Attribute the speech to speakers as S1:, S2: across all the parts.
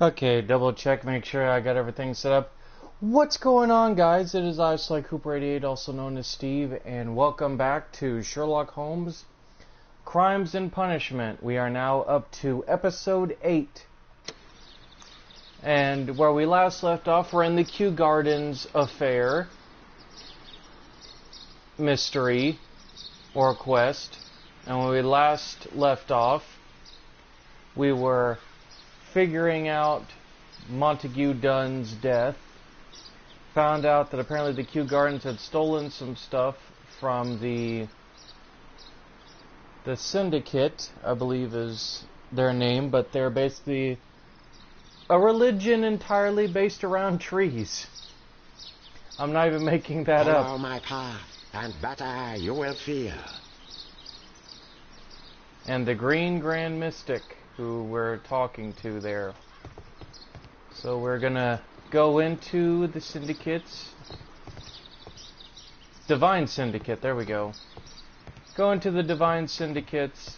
S1: Okay, double check, make sure I got everything set up. What's going on, guys? It is I, Sly Cooper 88, also known as Steve, and welcome back to Sherlock Holmes Crimes and Punishment. We are now up to episode 8. And where we last left off, we're in the Kew Gardens affair, mystery, or quest. And when we last left off, we were figuring out Montague Dunn's death. Found out that apparently the Kew Gardens had stolen some stuff from the Syndicate, I believe is their name, but they're basically a religion entirely based around trees. I'm not even making that up.
S2: Follow my path, and better you will fear.
S1: And the Green Grand Mystic, who we're talking to there. So we're gonna go into the Syndicate's Divine Syndicate, there we go. Go into the Divine Syndicate's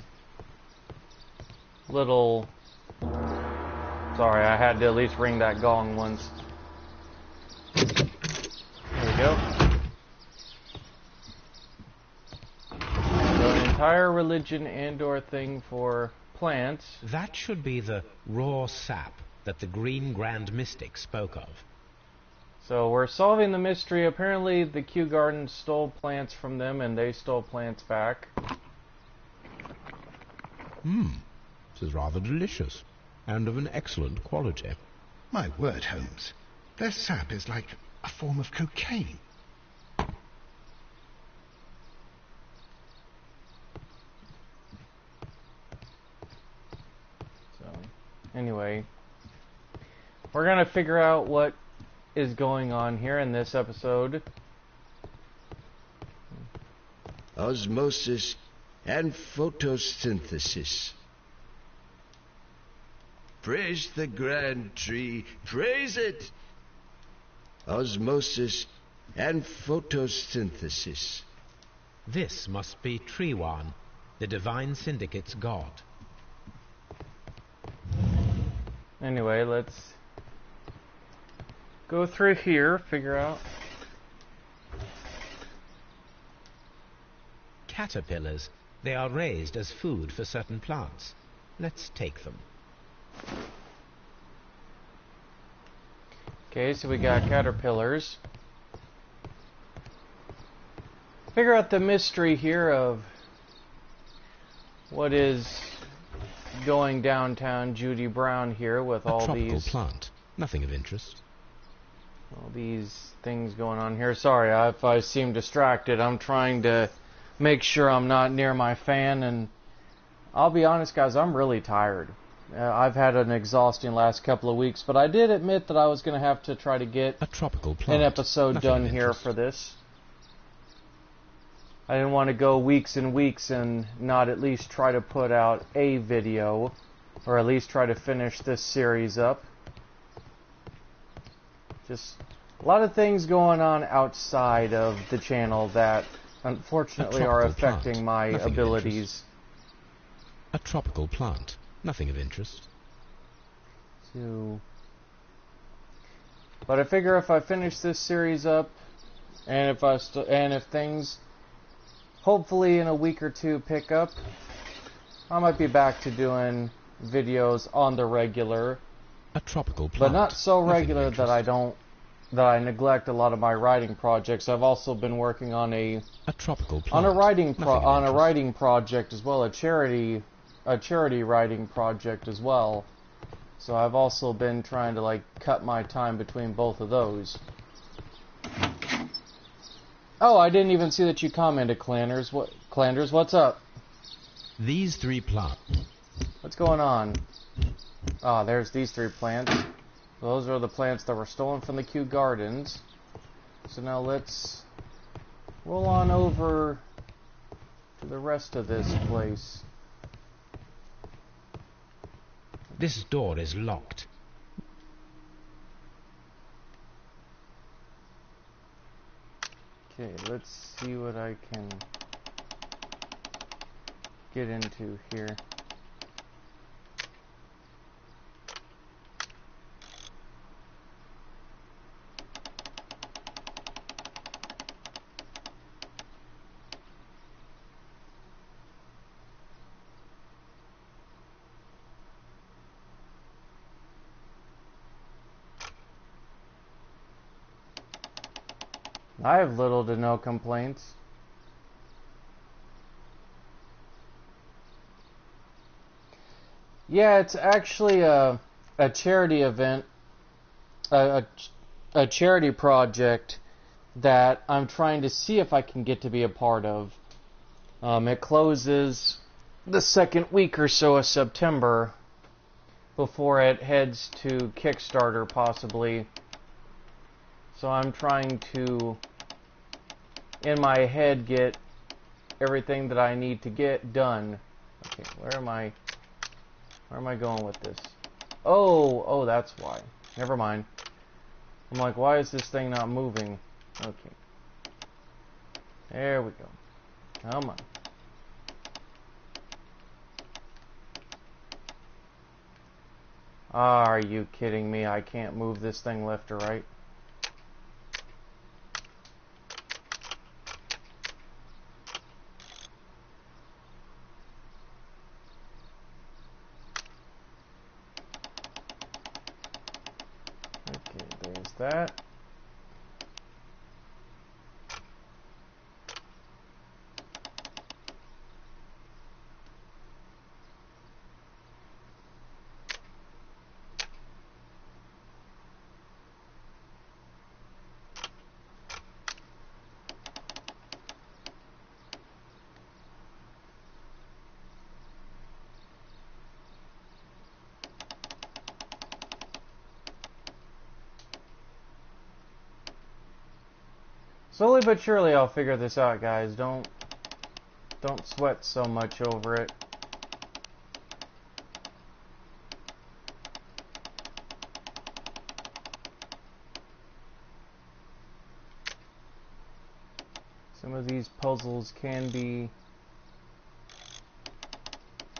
S1: little... Sorry, I had to at least ring that gong once. There we go. So an entire religion and/or thing for plants.
S3: That should be the raw sap that the Green Grand Mystic spoke of.
S1: So we're solving the mystery. Apparently the Kew Gardens stole plants from them and they stole plants back.
S3: This is rather delicious, and of an excellent quality.
S4: My word, Holmes. Their sap is like a form of cocaine.
S1: So, anyway, we're gonna figure out what is going on here in this episode.
S2: Osmosis and photosynthesis. Praise the grand tree, praise it! Osmosis and photosynthesis.
S3: This must be Treewan, the Divine Syndicate's god.
S1: Anyway, let's go through here, figure out.
S3: Caterpillars. They are raised as food for certain plants. Let's take them.
S1: Okay, so we got caterpillars. Figure out the mystery here of what is going downtown Judy Brown here with all
S3: tropical
S1: these
S3: plant. Nothing of interest.
S1: all these things going on here. Sorry if I seem distracted. I'm trying to make sure I'm not near my fan, and I'll be honest, guys, I'm really tired. I've had an exhausting last couple of weeks, but I did admit that I was going to have to try to get
S3: A tropical plant.
S1: an episode
S3: Nothing
S1: done
S3: of
S1: here
S3: interest.
S1: for this. I didn't want to go weeks and weeks and not at least try to put out a video, or at least try to finish this series up. Just a lot of things going on outside of the channel that unfortunately are
S3: tropical plant.
S1: affecting my
S3: Nothing of
S1: abilities.
S3: A tropical plant. Nothing of interest.
S1: But I figure if I finish this series up, and if things hopefully in a week or two pick up, I might be back to doing videos on the regular,
S3: A tropical plant.
S1: but not so
S3: Nothing of
S1: regular that
S3: interest.
S1: I neglect a lot of my writing projects. I've also been working on a
S3: tropical plant.
S1: on a writing
S3: Nothing of interest.
S1: writing project as well, a charity writing project as well. So I've also been trying to cut my time between both of those. Oh, I didn't even see that you commented, Clanders. What's up?
S3: These three plants.
S1: What's going on? Ah, there's these three plants. Those are the plants that were stolen from the Kew Gardens. So now let's roll on over to the rest of this place.
S3: This door is locked.
S1: Okay, let's see what I can get into here. I have little to no complaints. Yeah, it's actually a charity event, a, a charity project that I'm trying to see if I can get to be a part of. It closes the second week or so of September before it heads to Kickstarter, possibly. So I'm trying to, in my head, get everything that I need to get done. Okay, where am I going with this? Oh, that's why. Never mind. I'm like, why is this thing not moving? Okay. There we go. Come on. Are you kidding me? I can't move this thing left or right. Okay, there's that. Slowly but surely I'll figure this out, guys. Don't sweat so much over it. Some of these puzzles can be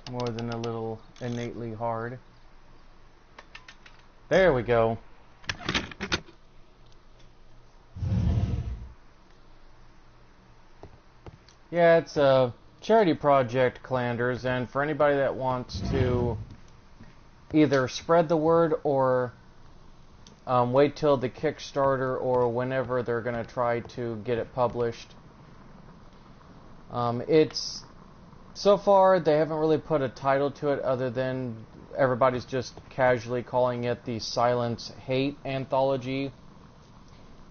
S1: more than a little innately hard. There we go. Yeah, it's a charity project, Calanders, and for anybody that wants to either spread the word or wait till the Kickstarter or whenever they're going to try to get it published. It's so far they haven't really put a title to it other than everybody's just casually calling it the Silence Hate Anthology.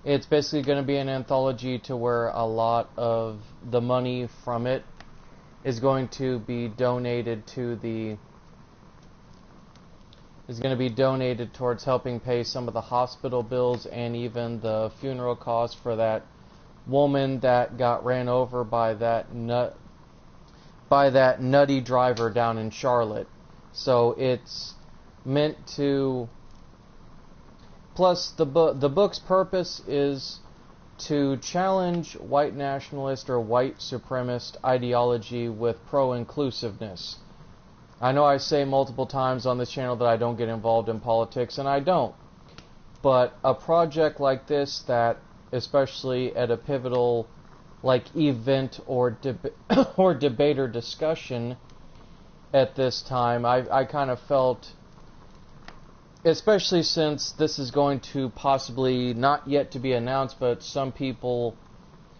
S1: It's basically going to be an anthology to where a lot of the money from it is going to be donated to towards helping pay some of the hospital bills and even the funeral costs for that woman that got ran over by that nutty driver down in Charlotte. So it's meant to. Plus, the book's purpose is to challenge white nationalist or white supremacist ideology with pro-inclusiveness. I know I say multiple times on this channel that I don't get involved in politics, and I don't. But a project like this that, especially at a pivotal event or or debate or discussion at this time, I kind of felt, especially since this is going to possibly, not yet to be announced, but some people,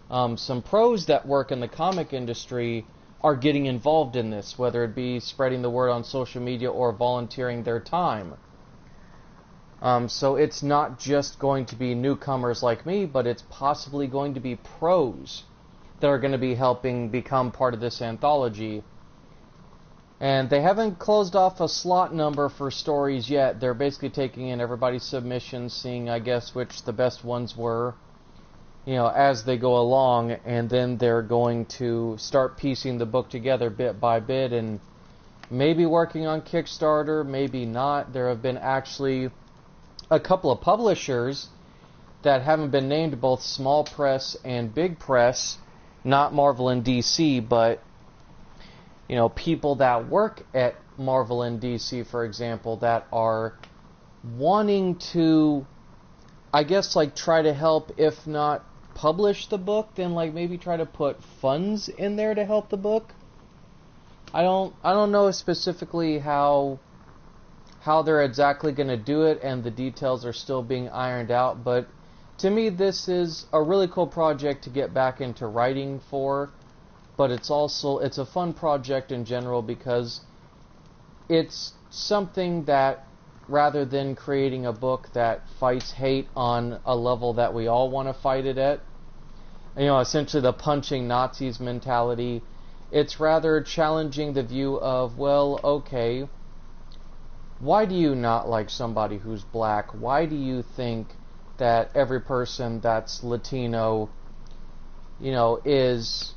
S1: some pros that work in the comic industry are getting involved in this, whether it be spreading the word on social media or volunteering their time. So it's not just going to be newcomers like me, but it's possibly going to be pros that are going to be helping become part of this anthology. And they haven't closed off a slot number for stories yet. They're basically taking in everybody's submissions, seeing, I guess, which the best ones were, as they go along, and then they're going to start piecing the book together bit by bit, and maybe working on Kickstarter, maybe not. There have been actually a couple of publishers that haven't been named, both small press and big press, not Marvel and DC, but people that work at Marvel and DC, for example, that are wanting to, I guess, try to help, if not publish the book, then maybe try to put funds in there to help the book. I don't know specifically how they're exactly going to do it, and the details are still being ironed out, but to me, this is a really cool project to get back into writing for, but it's a fun project in general because it's something that, rather than creating a book that fights hate on a level that we all want to fight it at, essentially the punching Nazis mentality, it's rather challenging the view of, well, okay, why do you not like somebody who's black? Why do you think that every person that's Latino, is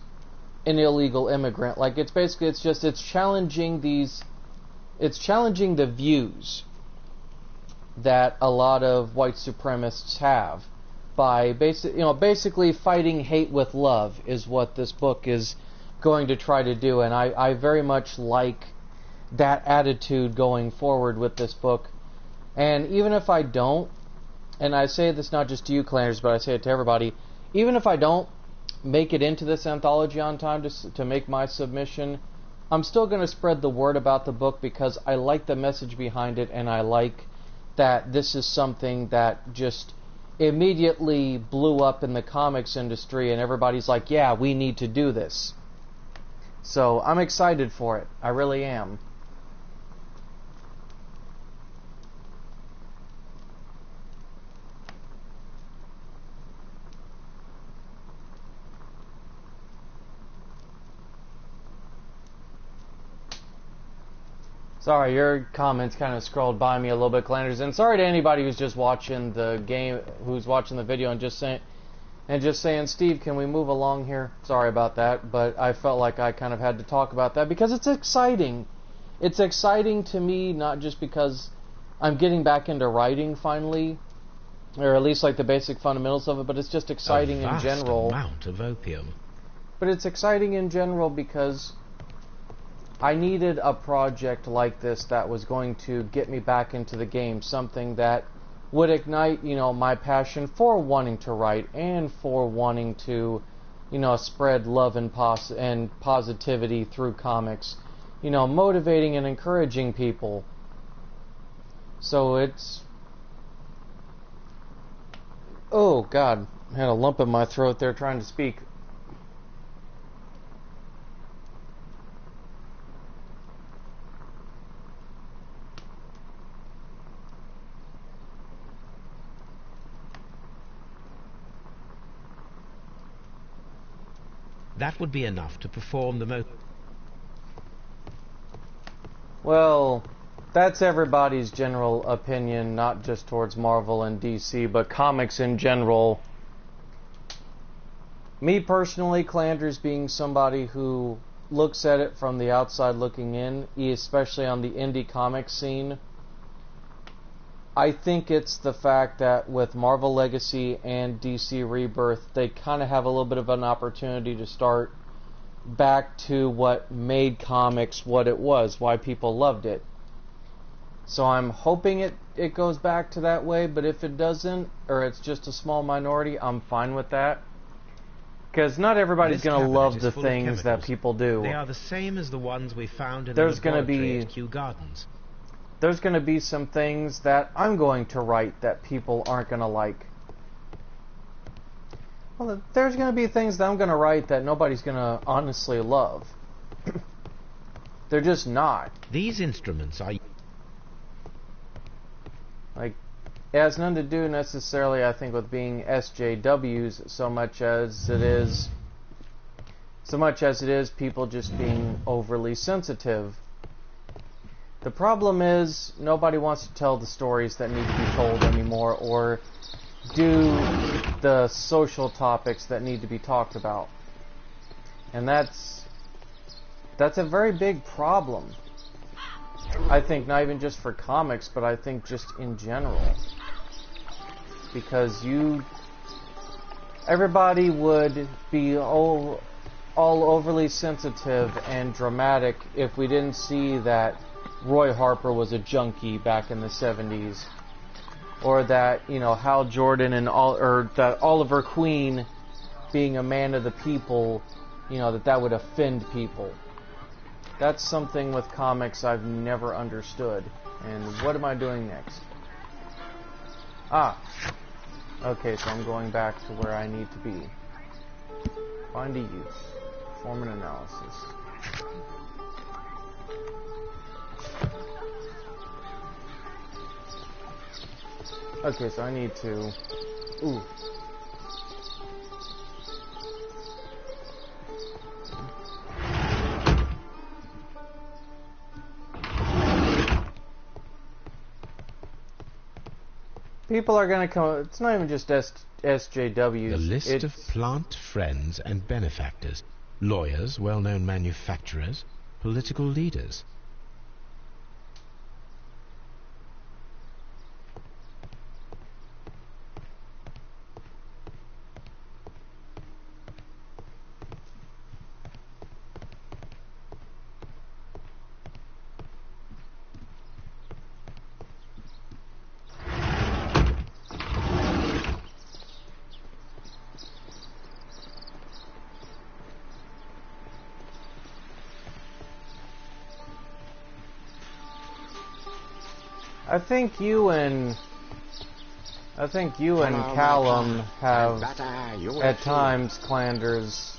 S1: an illegal immigrant? Like, it's challenging the views that a lot of white supremacists have by basically fighting hate with love is what this book is going to try to do, and I very much like that attitude going forward with this book. And even if I don't, and I say this not just to you, Clanders, but I say it to everybody, even if I don't make it into this anthology on time to make my submission, I'm still going to spread the word about the book because I like the message behind it, and I like that this is something that just immediately blew up in the comics industry, and everybody's like, yeah, we need to do this. So I'm excited for it. I really am. Sorry, your comments kind of scrolled by me a little bit, Clanders, and sorry to anybody who's just watching the game, who's watching the video and just saying, Steve, can we move along here? Sorry about that, but I felt like I kind of had to talk about that because it's exciting. It's exciting to me, not just because I'm getting back into writing finally, or at least like the basic fundamentals of it, but it's just exciting in general.
S3: A vast amount of opium.
S1: But it's exciting in general because I needed a project like this that was going to get me back into the game, something that would ignite, my passion for wanting to write and for wanting to, spread love and positivity through comics, motivating and encouraging people. So it's... Oh, God. I had a lump in my throat there trying to speak.
S3: That would be enough to perform the
S1: Well, that's everybody's general opinion, not just towards Marvel and DC, but comics in general. Me personally, Clanders being somebody who looks at it from the outside looking in, especially on the indie comic scene, I think it's the fact that with Marvel Legacy and DC Rebirth, they kind of have a little bit of an opportunity to start back to what made comics what it was, why people loved it. So I'm hoping it goes back to that way, but if it doesn't, or it's just a small minority, I'm fine with that. Because not everybody's going to love the things that people do.
S3: They are the same as the ones we found in the laboratory at Kew Gardens.
S1: There's going to be some things that I'm going to write that people aren't going to like. Well, there's going to be things that I'm going to write that nobody's going to honestly love. They're just not.
S3: These instruments are...
S1: Like, it has nothing to do necessarily, I think, with being SJWs so much as it is people just being overly sensitive. The problem is nobody wants to tell the stories that need to be told anymore or do the social topics that need to be talked about. And that's a very big problem. I think not even just for comics, but I think just in general. Because everybody would be all overly sensitive and dramatic if we didn't see that Roy Harper was a junkie back in the 70s, or that Hal Jordan or that Oliver Queen being a man of the people, that would offend people. That's something with comics I've never understood. And what am I doing next? Okay, so I'm going back to where I need to be. Find a use. Perform an analysis. Okay, so I need to... Ooh. People are going to come... It's not even just SJWs.
S3: The list of plant friends and benefactors. Lawyers, well-known manufacturers, political leaders.
S1: I think you and Callum have, at times, Clanders,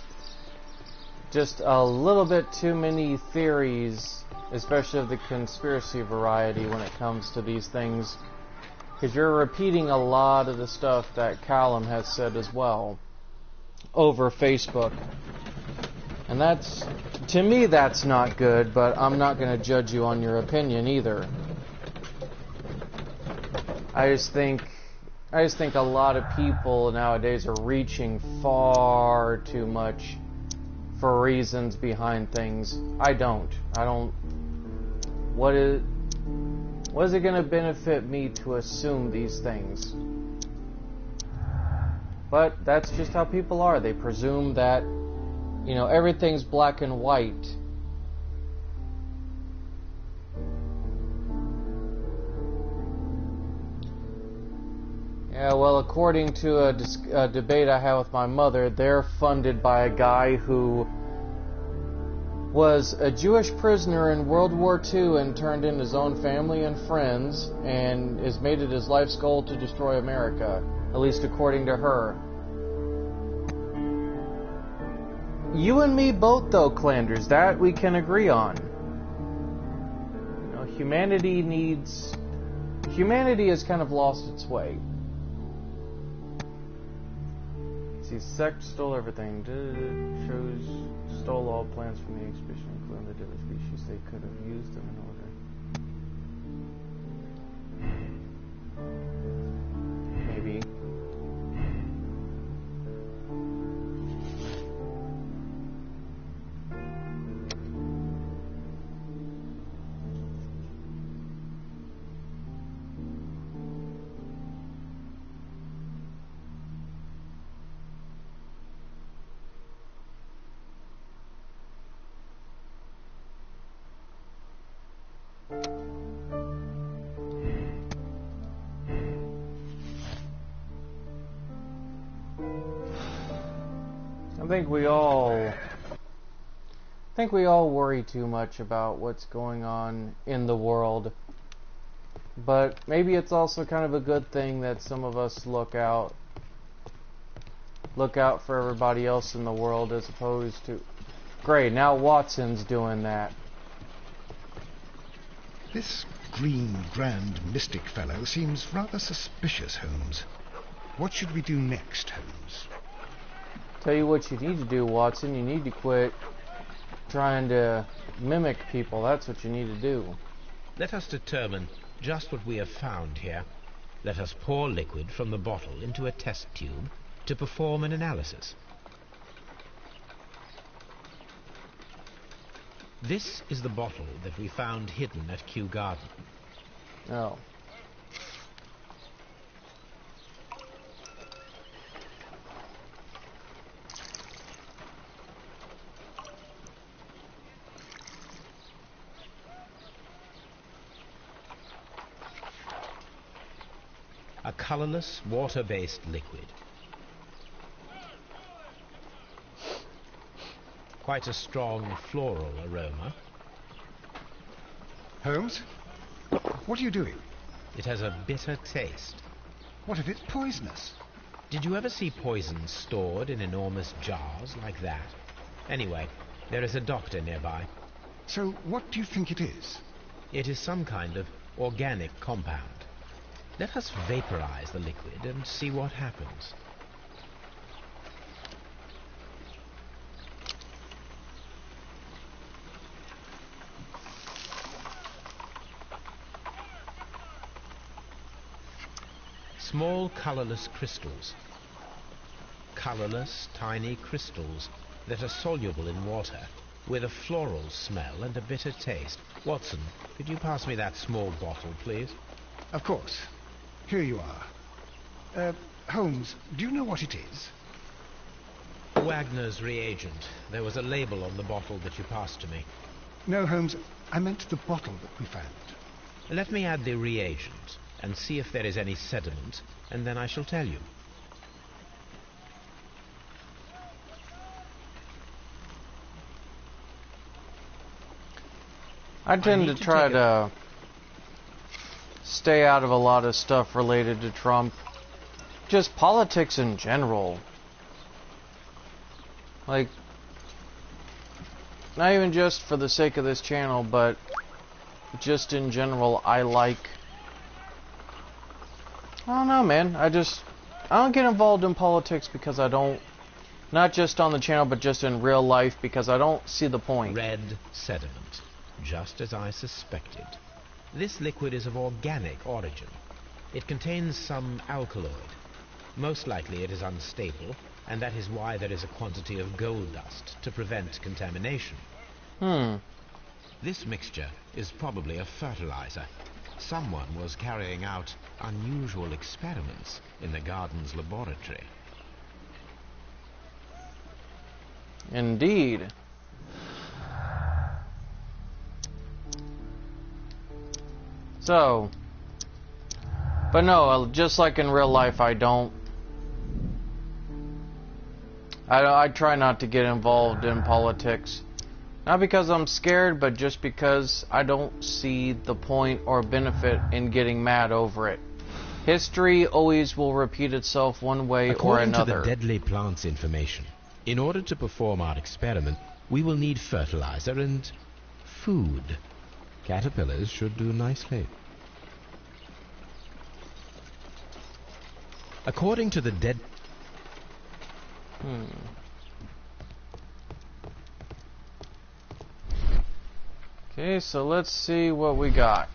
S1: just a little bit too many theories, especially of the conspiracy variety when it comes to these things, because you're repeating a lot of the stuff that Callum has said as well over Facebook. And that's, to me, that's not good, but I'm not going to judge you on your opinion either. I just think a lot of people nowadays are reaching far too much for reasons behind things. I don't. What is it going to benefit me to assume these things? But that's just how people are. They presume that, everything's black and white. Yeah, well, according to a debate I had with my mother, they're funded by a guy who was a Jewish prisoner in World War II and turned in his own family and friends and has made it his life's goal to destroy America, at least according to her. You and me both, though, Clanders. That we can agree on. Humanity has kind of lost its way. See, sect stole everything. Stole all plants from the expedition, including the different species. They could have used them in order. Maybe. I think we all worry too much about what's going on in the world. But maybe it's also kind of a good thing that some of us look out for everybody else in the world as opposed to... Great, now Watson's doing that.
S4: This green grand mystic fellow seems rather suspicious, Holmes. What should we do next, Holmes?
S1: Tell you what you need to do, Watson. You need to quit trying to mimic people. That's what you need to do.
S3: Let us determine just what we have found here. Let us pour liquid from the bottle into a test tube to perform an analysis. This is the bottle that we found hidden at Kew Garden.
S1: Oh.
S3: A colorless, water-based liquid. Quite a strong floral aroma.
S4: Holmes? What are you doing?
S3: It has a bitter taste.
S4: What if it's poisonous?
S3: Did you ever see poison stored in enormous jars like that? Anyway, there is a doctor nearby.
S4: So what do you think it is?
S3: It is some kind of organic compound. Let us vaporize the liquid and see what happens. Small colorless crystals. Colorless, tiny crystals that are soluble in water, with a floral smell and a bitter taste. Watson, could you pass me that small bottle, please?
S4: Of course. Here you are. Holmes, do you know what it is?
S3: Wagner's reagent. There was a label on the bottle that you passed to me.
S4: No, Holmes, I meant the bottle that we found.
S3: Let me add the reagent and see if there is any sediment, and then I shall tell you.
S1: I tend to try to stay out of a lot of stuff related to Trump. Just politics in general. Like, not even just for the sake of this channel, but just in general, I don't know, man. I don't get involved in politics because I don't, not just on the channel, but just in real life, because I don't see the point.
S3: Red sediment, just as I suspected. This liquid is of organic origin. It contains some alkaloid. Most likely it is unstable, and that is why there is a quantity of gold dust to prevent contamination. This mixture is probably a fertilizer. Someone was carrying out unusual experiments in the garden's laboratory.
S1: Indeed. So, but no, just like in real life, I try not to get involved in politics. Not because I'm scared, but just because I don't see the point or benefit in getting mad over it. History always will repeat itself one way or another.
S3: According to the deadly plant's information, in order to perform our experiment, we will need fertilizer and food. Caterpillars should do nicely. According to the
S1: Okay, so let's see what we got.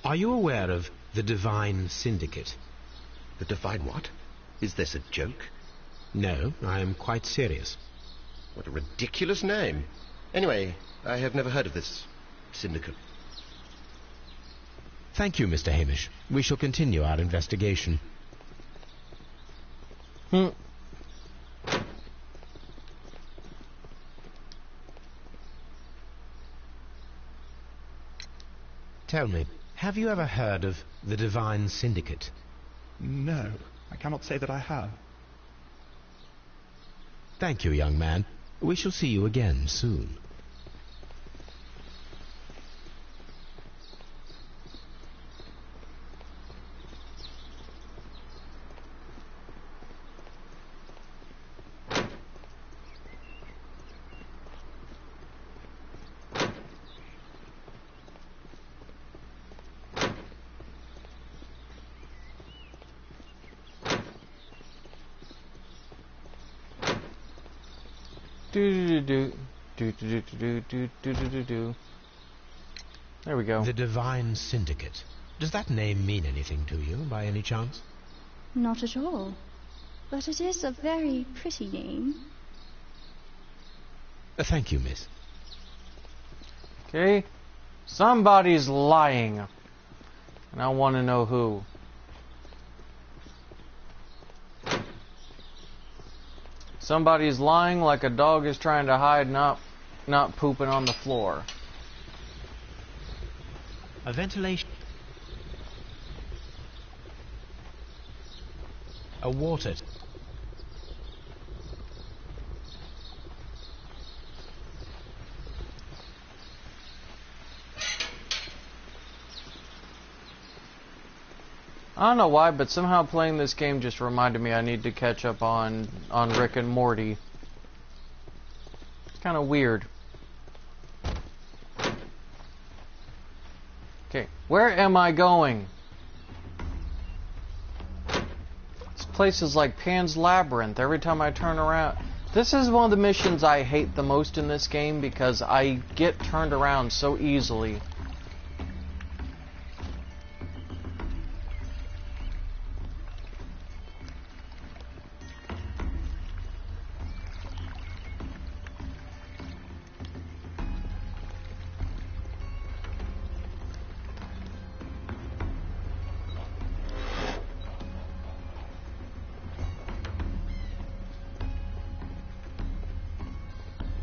S3: Are you aware of the Divine Syndicate?
S2: The Divine what? Is this a joke?
S3: No, I am quite serious.
S2: What a ridiculous name. Anyway, I have never heard of this syndicate.
S3: Thank you, Mr. Hamish. We shall continue our investigation. Tell me, have you ever heard of the Divine Syndicate?
S5: No, I cannot say that I have.
S3: Thank you, young man. We shall see you again soon.
S1: Do do do do do do do do do do do. There we go.
S3: The Divine Syndicate. Does that name mean anything to you, by any chance?
S6: Not at all. But it is a very pretty name.
S3: Thank you, miss.
S1: Okay. Somebody's lying. And I want to know who. Somebody's lying like a dog is trying to hide not pooping on the floor.
S3: A ventilation... A water...
S1: I don't know why, but somehow playing this game just reminded me I need to catch up on Rick and Morty. It's kind of weird. Okay, where am I going? This place is like Pan's Labyrinth every time I turn around. This is one of the missions I hate the most in this game because I get turned around so easily.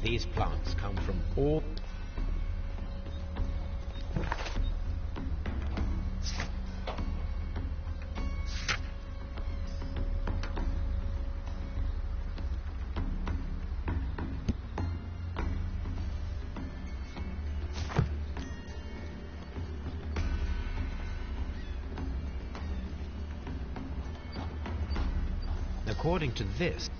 S3: These plants come from all... According to this...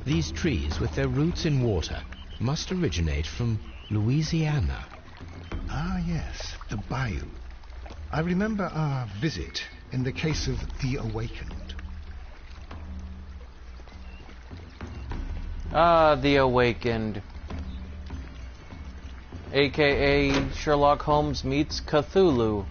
S3: These trees, with their roots in water, must originate from Louisiana.
S4: Ah, yes, the bayou. I remember our visit in the case of The Awakened.
S1: Ah, The Awakened. AKA Sherlock Holmes meets Cthulhu.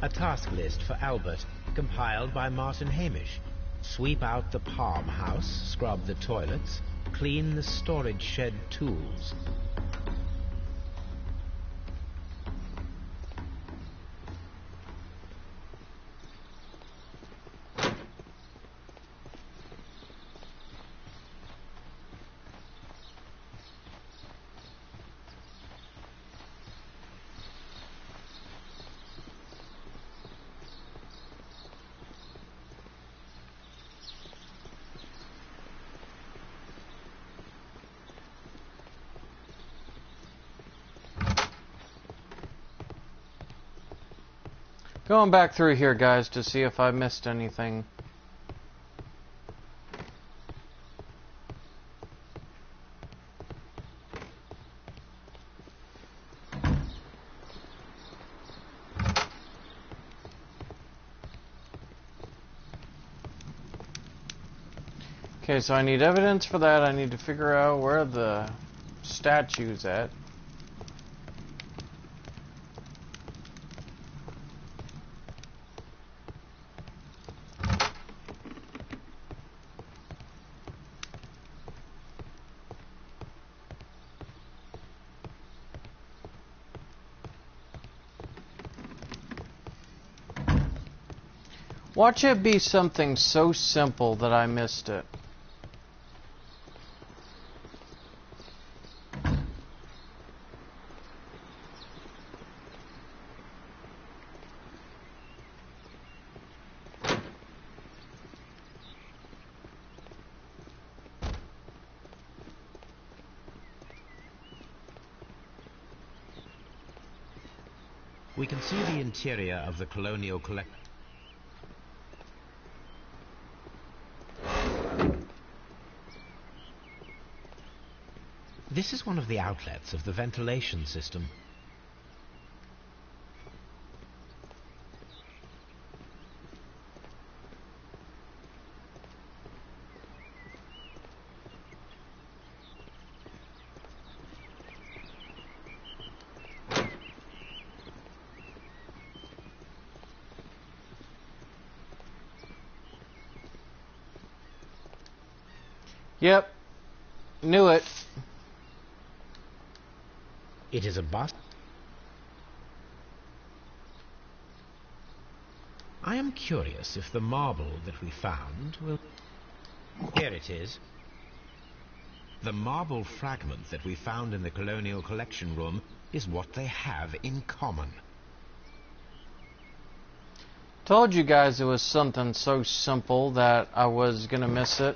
S3: A task list for Albert, compiled by Martin Hamish. Sweep out the palm house, scrub the toilets, clean the storage shed tools.
S1: Going back through here, guys, to see if I missed anything. Okay, so I need evidence for that. I need to figure out where the statue's at. Watch it be something so simple that I missed it.
S3: We can see the interior of the colonial collection. This is one of the outlets of the ventilation system.
S1: Yep. Knew it.
S3: It is a bust. I am curious if the marble that we found will... Here it is. The marble fragment that we found in the colonial collection room is what they have in common.
S1: Told you guys it was something so simple that I was gonna miss it.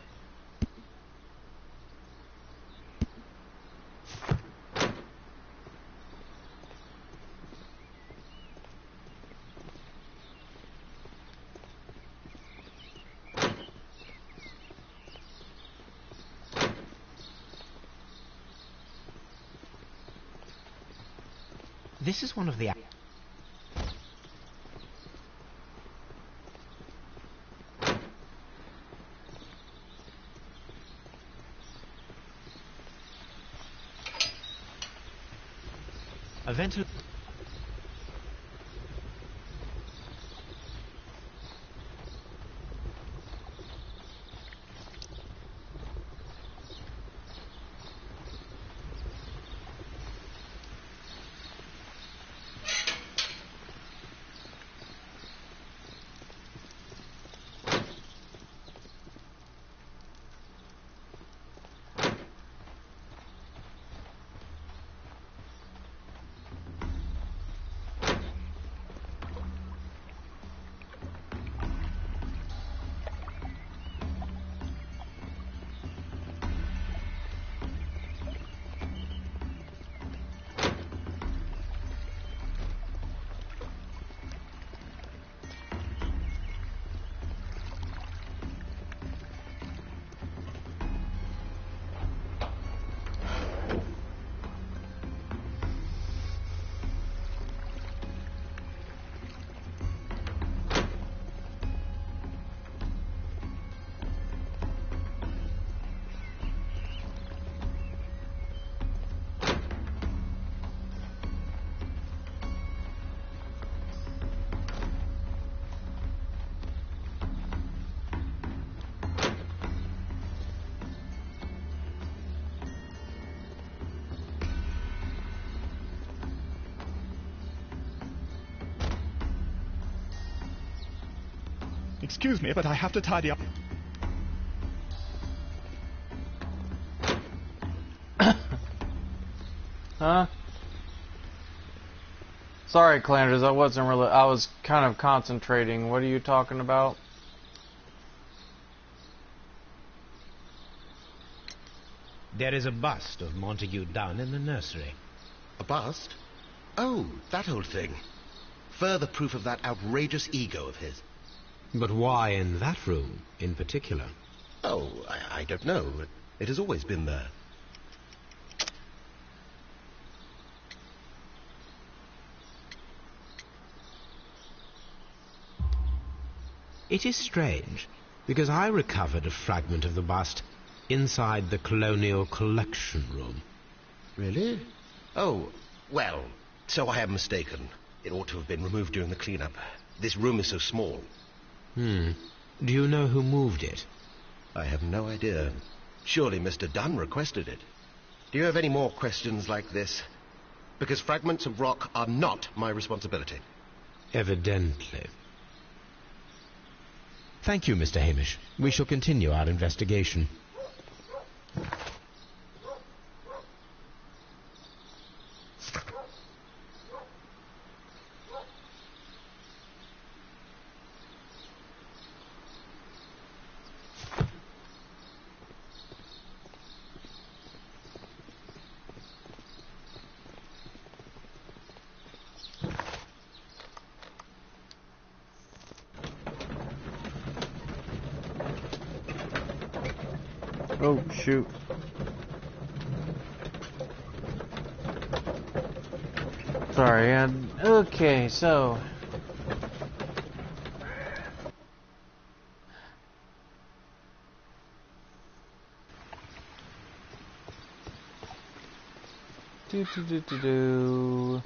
S3: This is one of the... A ventil...
S5: Excuse me, but I have to tidy up.
S1: Huh? Sorry, Clanders, I was kind of concentrating. What are you talking about?
S3: There is a bust of Montague Dunn in the nursery.
S2: A bust? Oh, that old thing. Further proof of that outrageous ego of his.
S3: But why in that room, in particular?
S2: Oh, I don't know. It has always been there.
S3: It is strange. because I recovered a fragment of the bust inside the Colonial Collection Room.
S2: Really? Oh, well, so I am mistaken. It ought to have been removed during the cleanup. This room is so small.
S3: Do you know who moved it?
S2: I have no idea. Surely Mr. Dunn requested it. Do you have any more questions like this? Because fragments of rock are not my responsibility.
S3: Evidently. Thank you, Mr. Hamish. We shall continue our investigation.
S1: Oh, shoot. Sorry, okay, so... Do.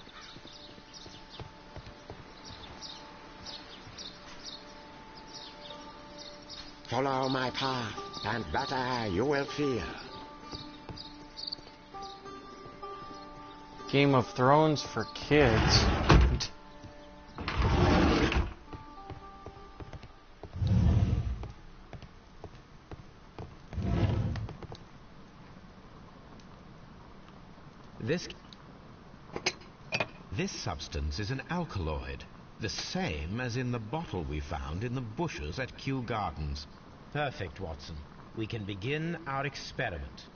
S7: Follow my path, and better you will fear.
S1: Game of Thrones for kids.
S3: This substance is an alkaloid, the same as in the bottle we found in the bushes at Kew Gardens. Perfect, Watson. We can begin our experiment.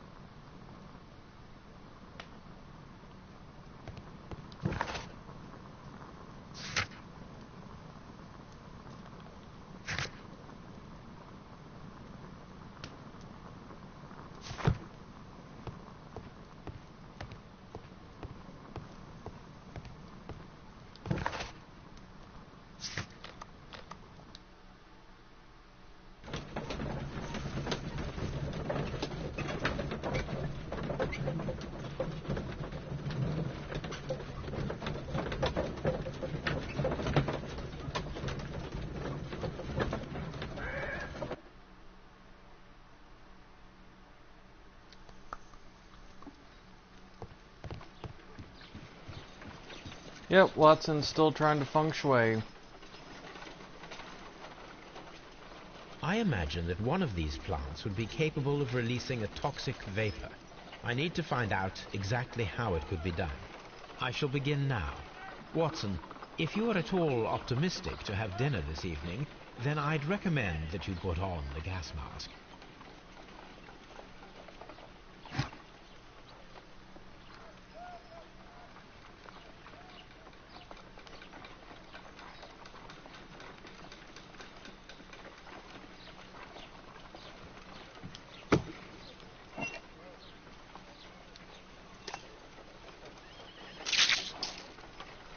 S1: Yep, Watson's still trying to feng shui.
S3: I imagine that one of these plants would be capable of releasing a toxic vapor. I need to find out exactly how it could be done. I shall begin now. Watson, if you are at all optimistic to have dinner this evening, then I'd recommend that you put on the gas mask.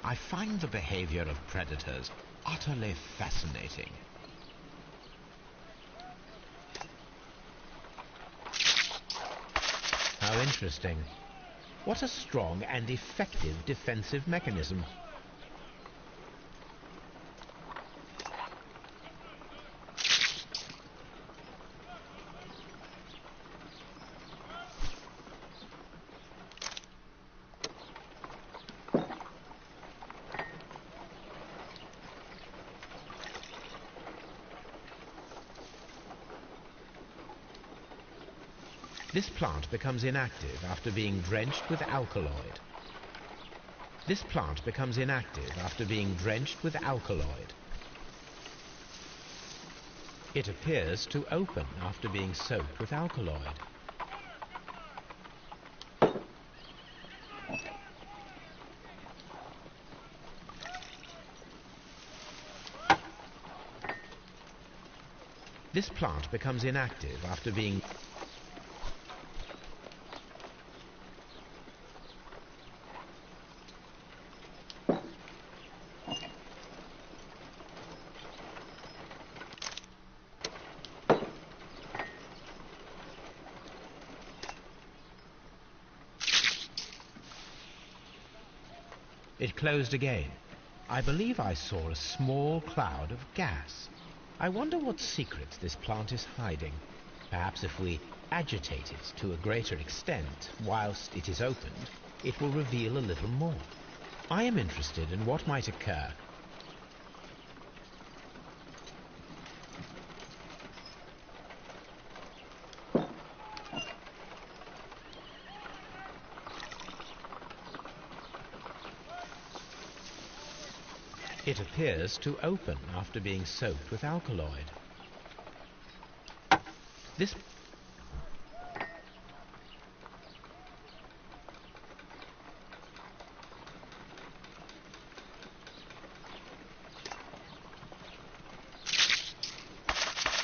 S3: I find the behavior of predators utterly fascinating. How interesting. What a strong and effective defensive mechanism. This plant becomes inactive after being drenched with alkaloid. This plant becomes inactive after being drenched with alkaloid. It appears to open after being soaked with alkaloid. This plant becomes inactive after being... It closed again. I believe I saw a small cloud of gas. I wonder what secrets this plant is hiding. Perhaps if we agitate it to a greater extent whilst it is opened, it will reveal a little more. I am interested in what might occur. It appears to open after being soaked with alkaloid. This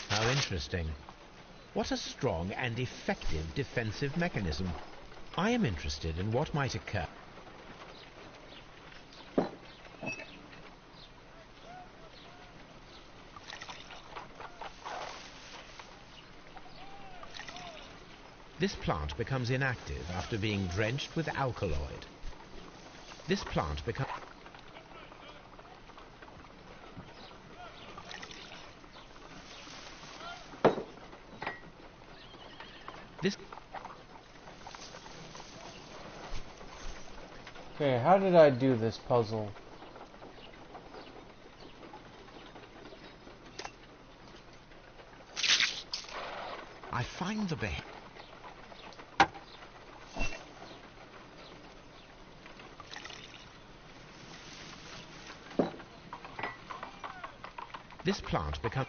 S3: How interesting. What a strong and effective defensive mechanism. I am interested in what might occur. This plant becomes inactive after being drenched with alkaloid. This plant becomes... This...
S1: Okay, how did I do this puzzle?
S4: I find the bear.
S3: This plant becomes...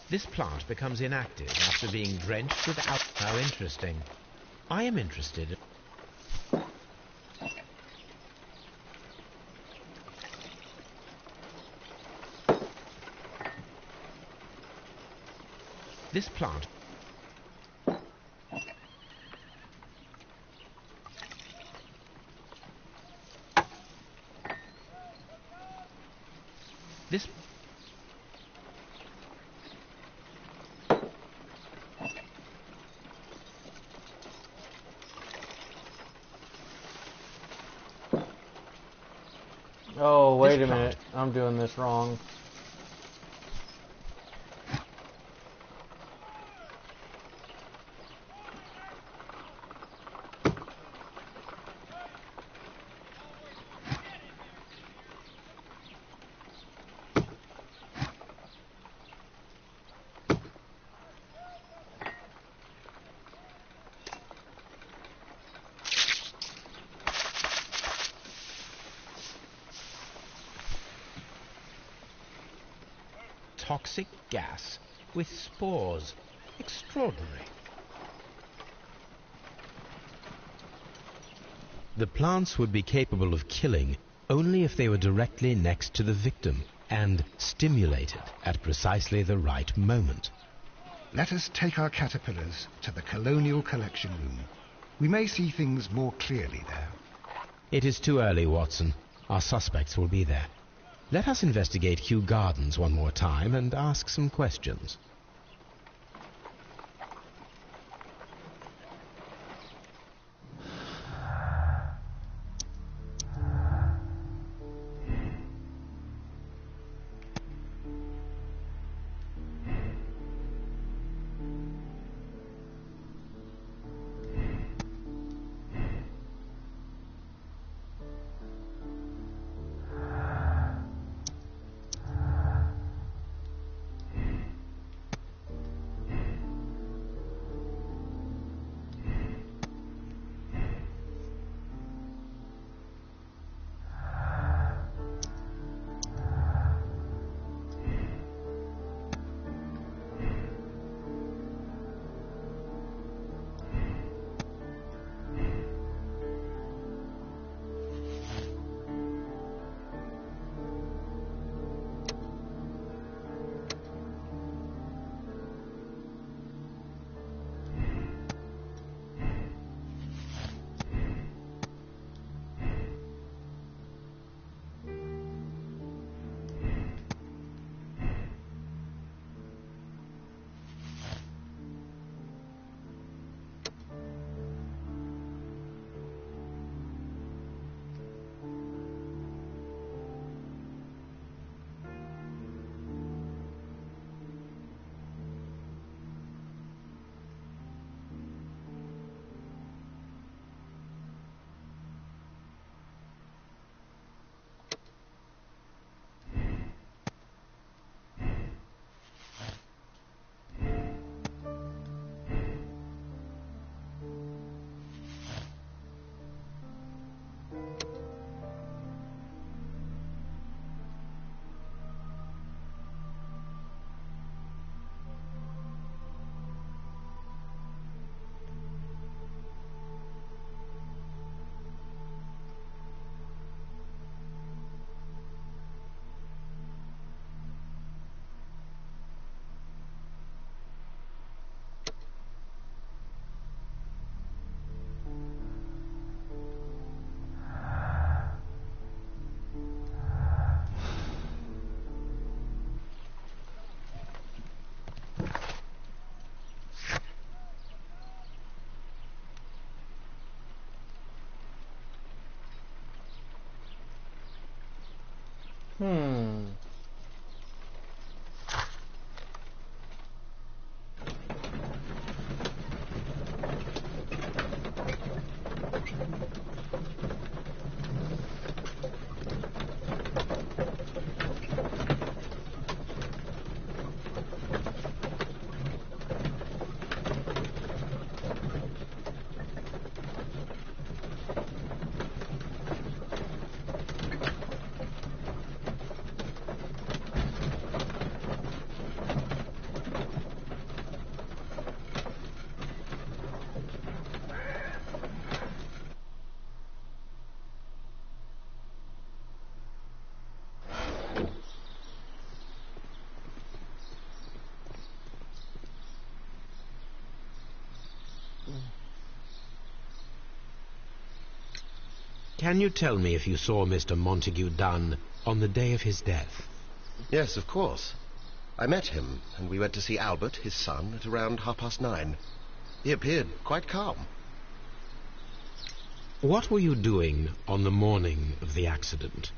S3: This plant becomes inactive after being drenched with alcohol. How interesting. I am interested in... This plant... This...
S1: Oh, wait
S3: This
S1: a minute.
S3: plant.
S1: I'm doing this wrong.
S3: Toxic gas with spores. Extraordinary.
S8: The plants would be capable of killing only if they were directly next to the victim and stimulated at precisely the right moment.
S4: Let us take our caterpillars to the Colonial Collection Room. We may see things more clearly there.
S8: It is too early, Watson. Our suspects will be there. Let us investigate Kew Gardens one more time and ask some questions.
S1: Hmm.
S8: Can you tell me if you saw Mr. Montague Dunn on the day of his death?
S2: Yes, of course. I met him, and we went to see Albert, his son, at around 9:30. He appeared quite calm.
S8: What were you doing on the morning of the accident?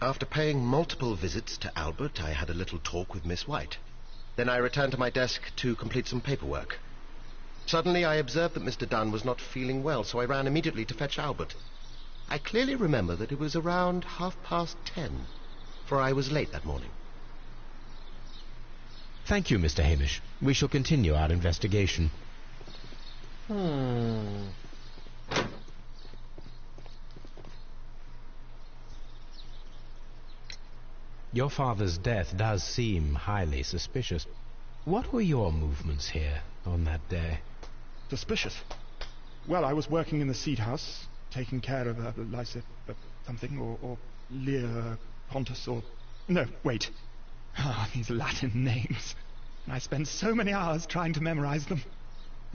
S2: After paying multiple visits to Albert, I had a little talk with Miss White. Then I returned to my desk to complete some paperwork. Suddenly I observed that Mr. Dunn was not feeling well, so I ran immediately to fetch Albert. I clearly remember that it was around 10:30, for I was late that morning.
S8: Thank you, Mr. Hamish. We shall continue our investigation. Your father's death does seem highly suspicious. What were your movements here on that day?
S5: Suspicious? Well, I was working in the seed house, taking care of Lysa something, or Lear Pontus, or... No, wait. These Latin names. I spent so many hours trying to memorize them.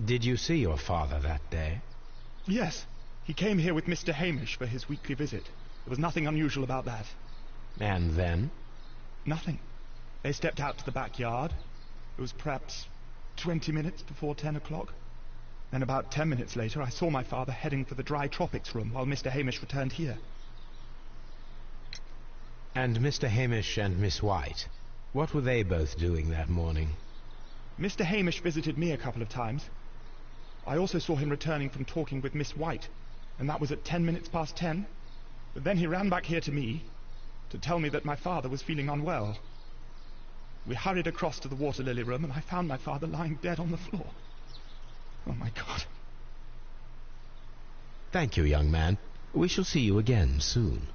S8: Did you see your father that day?
S5: Yes. He came here with Mr. Hamish for his weekly visit. There was nothing unusual about that.
S8: And then?
S5: Nothing. They stepped out to the backyard. It was perhaps 20 minutes before 10 o'clock. Then about 10 minutes later, I saw my father heading for the dry tropics room while Mr. Hamish returned here.
S8: And Mr. Hamish and Miss White, what were they both doing that morning?
S5: Mr. Hamish visited me a couple of times. I also saw him returning from talking with Miss White, and that was at 10 minutes past 10. But then he ran back here to me to tell me that my father was feeling unwell. We hurried across to the water lily room, and I found my father lying dead on the floor. Oh, my God.
S8: Thank you, young man. We shall see you again soon.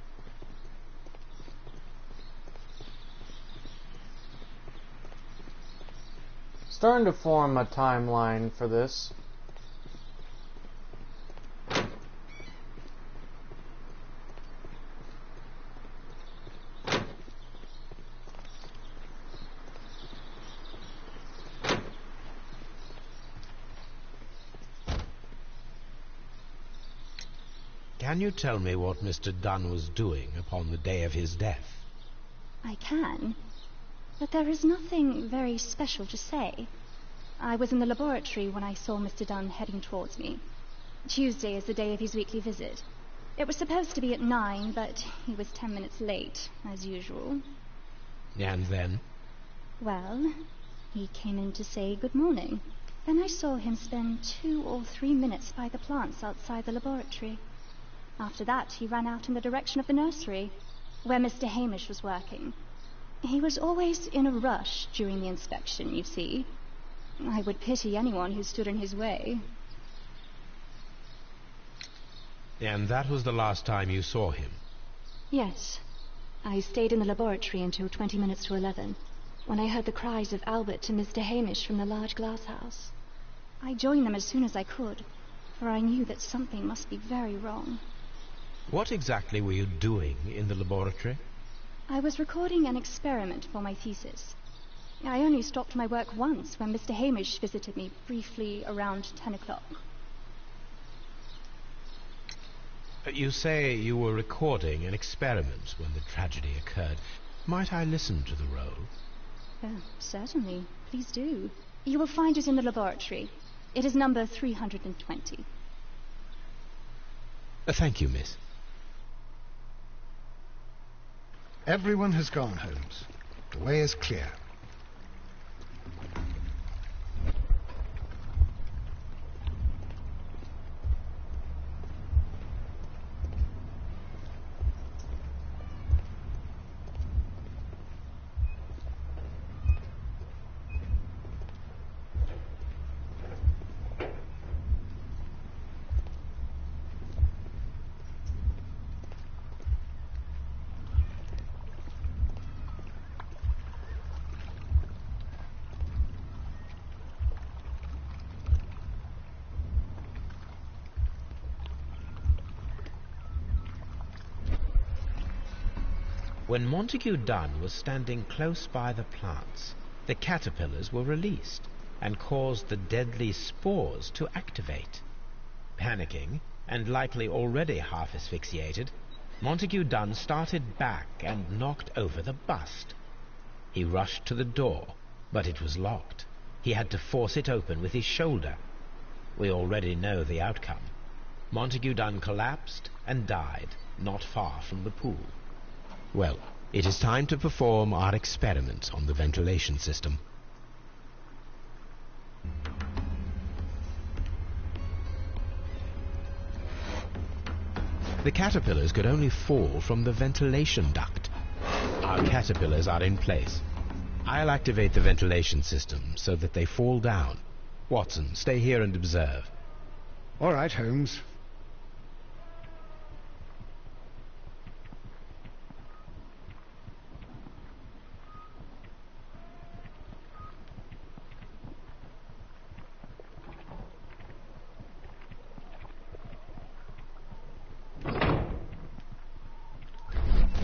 S1: Starting to form a timeline for this.
S8: Can you tell me what Mr. Dunn was doing upon the day of his death?
S6: I can, but there is nothing very special to say. I was in the laboratory when I saw Mr. Dunn heading towards me. Tuesday is the day of his weekly visit. It was supposed to be at 9, but he was 10 minutes late, as usual.
S8: And then?
S6: Well, he came in to say good morning. Then I saw him spend 2 or 3 minutes by the plants outside the laboratory. After that, he ran out in the direction of the nursery, where Mr. Hamish was working. He was always in a rush during the inspection, you see. I would pity anyone who stood in his way.
S8: And that was the last time you saw him?
S6: Yes. I stayed in the laboratory until 20 minutes to 11, when I heard the cries of Albert to Mr. Hamish from the large glass house. I joined them as soon as I could, for I knew that something must be very wrong.
S8: What exactly were you doing in the laboratory?
S6: I was recording an experiment for my thesis. I only stopped my work once when Mr. Hamish visited me briefly around 10 o'clock.
S8: You say you were recording an experiment when the tragedy occurred. Might I listen to the roll?
S6: Certainly. Please do. You will find it in the laboratory. It is number 320.
S8: Thank you, miss.
S4: Everyone has gone, Holmes. The way is clear.
S3: When Montague Dunn was standing close by the plants, the caterpillars were released and caused the deadly spores to activate. Panicking, and likely already half asphyxiated, Montague Dunn started back and knocked over the bust. He rushed to the door, but it was locked. He had to force it open with his shoulder. We already know the outcome. Montague Dunn collapsed and died not far from the pool.
S8: Well, it is time to perform our experiment on the ventilation system. The caterpillars could only fall from the ventilation duct. Our caterpillars are in place. I'll activate the ventilation system so that they fall down. Watson, stay here and observe.
S4: All right, Holmes.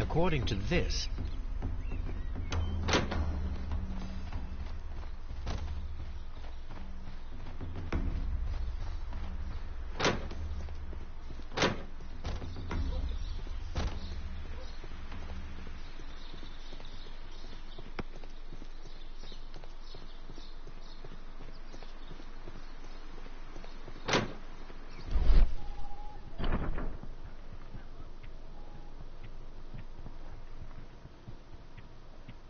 S3: According to this,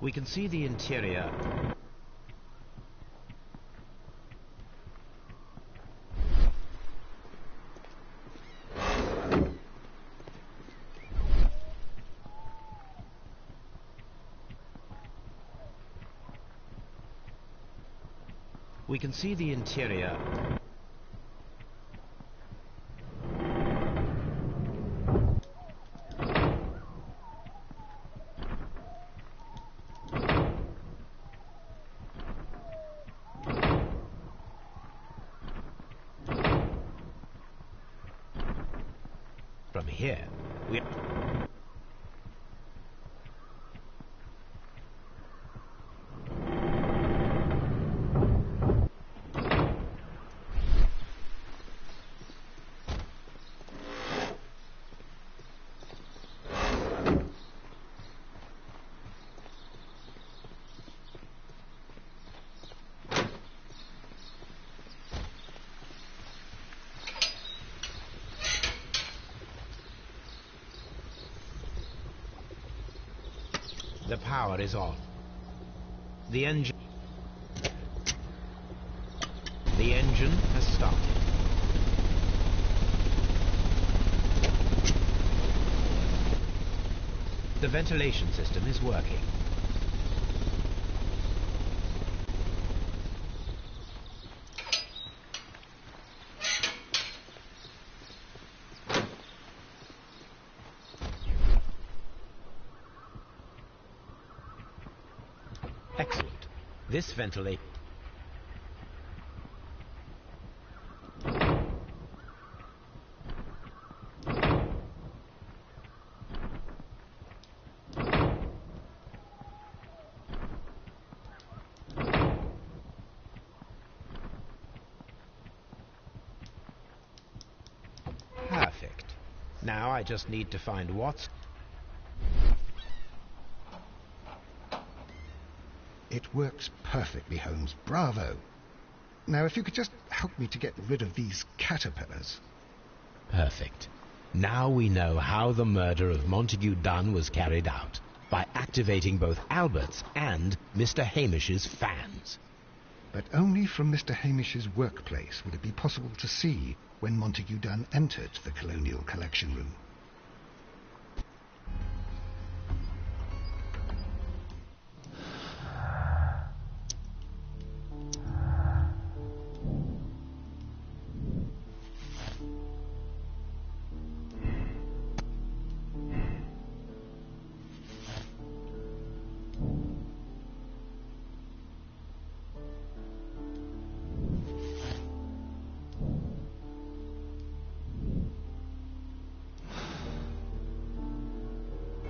S3: we can see the interior. We can see the interior. From here, we... The power is on. The engine has started. The ventilation system is working. Excellent. This ventilation... Perfect. Now I just need to find what's...
S4: It works perfectly, Holmes. Bravo. Now, if you could just help me to get rid of these caterpillars.
S8: Perfect. Now we know how the murder of Montague Dunn was carried out. by activating both Albert's and Mr. Hamish's fans.
S4: But only from Mr. Hamish's workplace would it be possible to see when Montague Dunn entered the Colonial Collection Room.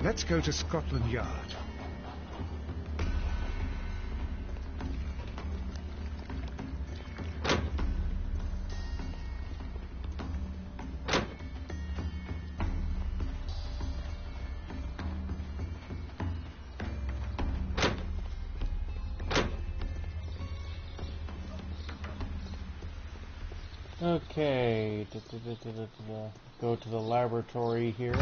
S4: Let's go to Scotland Yard.
S1: Okay, go to the laboratory here.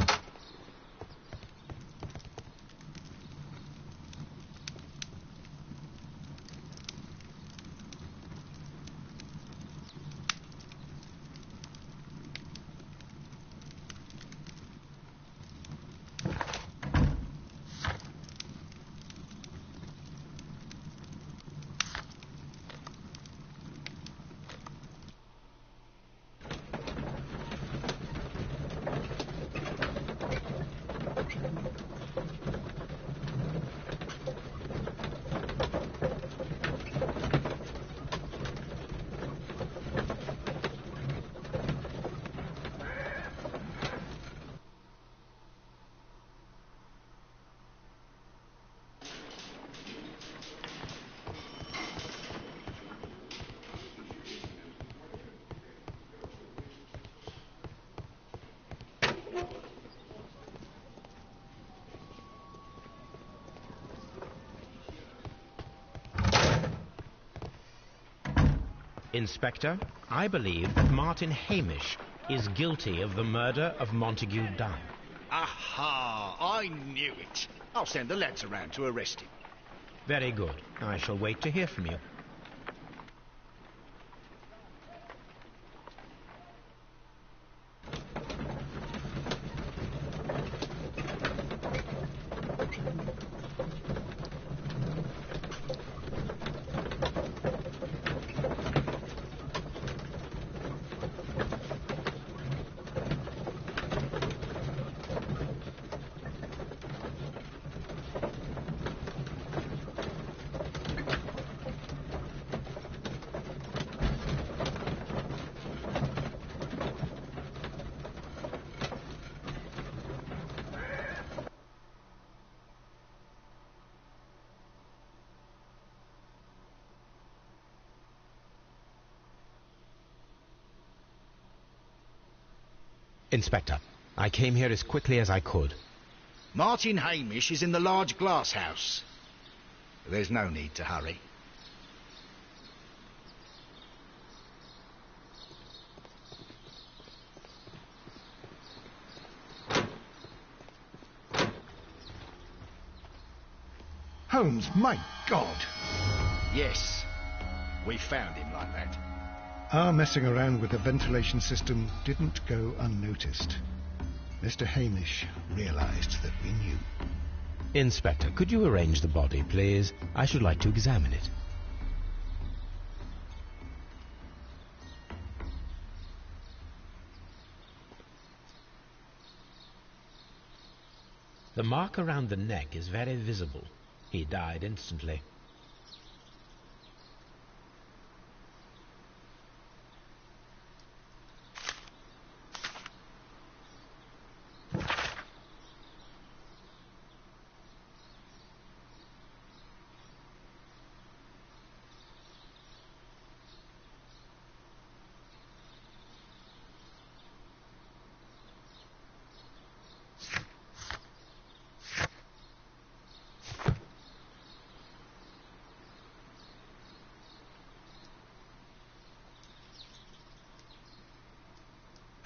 S3: Inspector, I believe that Martin Hamish is guilty of the murder of Montague Dunn.
S9: Aha! I knew it. I'll send the lads around to arrest him.
S3: Very good. I shall wait to hear from you.
S8: Inspector, I came here as quickly as I could.
S9: Martin Hamish is in the large glass house. There's no need to hurry.
S4: Holmes, my God!
S9: Yes, we found him like that.
S4: Our messing around with the ventilation system didn't go unnoticed. Mr. Hamish realized that we knew.
S8: Inspector, could you arrange the body, please? I should like to examine it.
S3: The mark around the neck is very visible. He died instantly.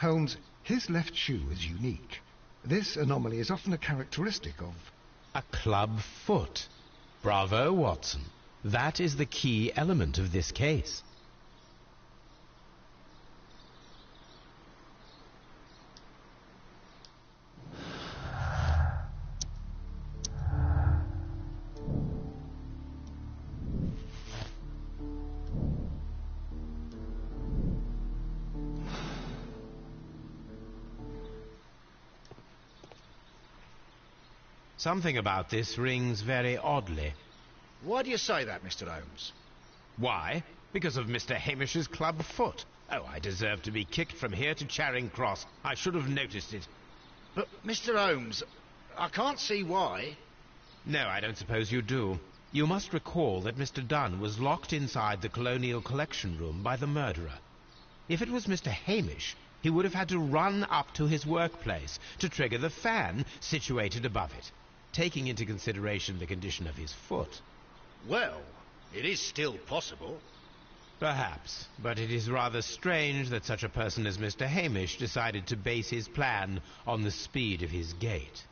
S4: Holmes, his left shoe is unique. This anomaly is often a characteristic of
S8: A club foot. Bravo, Watson. That is the key element of this case. Something about this rings very oddly.
S9: Why do you say that, Mr. Holmes?
S8: Why? Because of Mr. Hamish's club foot. Oh, I deserve to be kicked from here to Charing Cross. I should have noticed it.
S9: But, Mr. Holmes, I can't see why.
S8: No, I don't suppose you do. You must recall that Mr. Dunn was locked inside the Colonial Collection Room by the murderer. If it was Mr. Hamish, he would have had to run up to his workplace to trigger the fan situated above it, taking into consideration the condition of his foot.
S9: Well, it is still possible.
S8: Perhaps, but it is rather strange that such a person as Mr. Hamish decided to base his plan on the speed of his gait.